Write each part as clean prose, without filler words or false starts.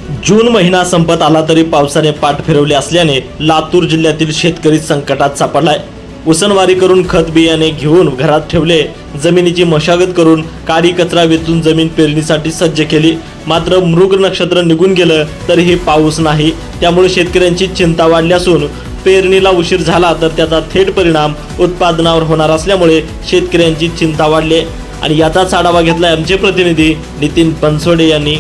जून महिना संपत आला तरी पावसाने पाठ फिरवले असल्याने लातूर जिल्ह्यातील शेतकरी संकटात सापडलाय। उसनवारी करून खत बियाणे घेऊन घरात ठेवले, जमिनीची मशागत करून काडी कचरा वेचून जमीन पेरणीसाठी सज्ज केली, मात्र मृग नक्षत्र निघून गेलं तरीही पाऊस नाही। त्यामुळे शेतकऱ्यांची चिंता वाढली असून पेरणीला उशीर झाला तर त्याचा थेट परिणाम उत्पादनावर होणार असल्यामुळे शेतकऱ्यांची चिंता वाढली आणि याचाच आढावा घेतलाय आमचे प्रतिनिधी नितीन बनसोडे यांनी।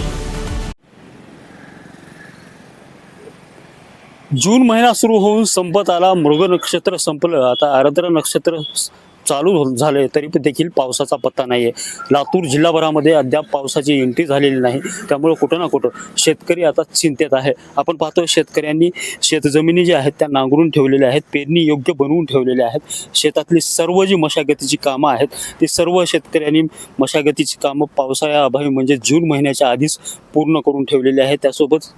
जून महिना सुरू होऊन संपत आला, मृग नक्षत्र संपलं, आता आर्द्र नक्षत्र चालू झाले तरी देखील पावसाचा पत्ता नाहीये। लातूर जिल्हाभरामध्ये अद्याप पावसाची एंट्री झालेली नाही, त्यामुळे कुठं ना कुठं शेतकरी आता चिंतेत आहे। आपण पाहतोय शेतकऱ्यांनी शेतजमिनी ज्या आहेत त्या नांगरून ठेवलेल्या आहेत, पेरणी योग्य बनवून ठेवलेल्या आहेत। शेतातली सर्व जी मशागतीची कामं आहेत ती सर्व शेतकऱ्यांनी मशागतीची कामं पावसाळ्याअभावी म्हणजे जून महिन्याच्या आधीच पूर्ण करून ठेवलेली आहेत। त्यासोबत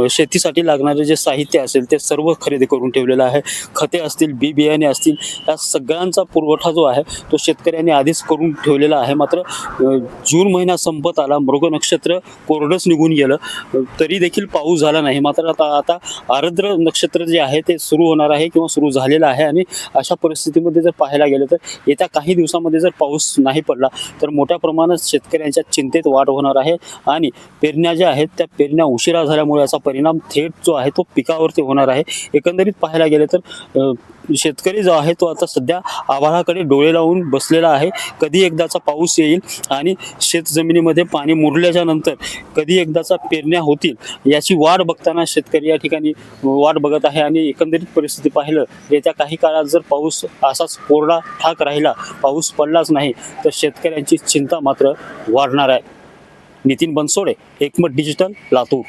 शेतीसाठी लागणारे जे साहित्य असेल ते सर्व खरेदी करून ठेवलेलं आहे। खते असतील, बी बियाणे असतील, या सगळ्यांचा पुरवठा जो आहे तो शेतकऱ्यांनी आधीच करून ठेवलेला आहे। मात्र जून महिना संपत आला, मृग नक्षत्र कोरडंच निघून गेलं तरी देखील पाऊस झाला नाही। मात्र आता आर्द्र नक्षत्र जे आहे ते सुरू होणार आहे किंवा सुरू झालेलं आहे आणि अशा परिस्थितीमध्ये जर पाहायला गेलं तर येत्या काही दिवसामध्ये जर पाऊस नाही पडला तर मोठ्या प्रमाणात शेतकऱ्यांच्या चिंतेत वाढ होणार आहे आणि पेरण्या ज्या आहेत त्या पेरण्या उशिरा झाल्यामुळे याचा परिणाम थेट जो आहे तो पिकावरती होणार आहे। एकंदरीत पाहायला गेले तर शेतकरी जो आहे तो आता सध्या आभाळाकडे डोळे लावून बसलेला आहे। कधी एकदाचा पाऊस येईल आणि शेत जमिनीमध्ये पाणी मुरल्याच्या नंतर कधी एकदाचा पेरण्या होतील याची वाट बघताना शेतकरी या ठिकाणी वाट बघत आहे। आणि एकंदरीत परिस्थिती पाहिलं येत्या काही काळात जर पाऊस असाच कोरडा ठाक राहिला, पाऊस पडलाच नाही तर शेतकऱ्यांची चिंता मात्र वाढणार आहे। नितीन बनसोडे, एकमत डिजिटल, लातूर।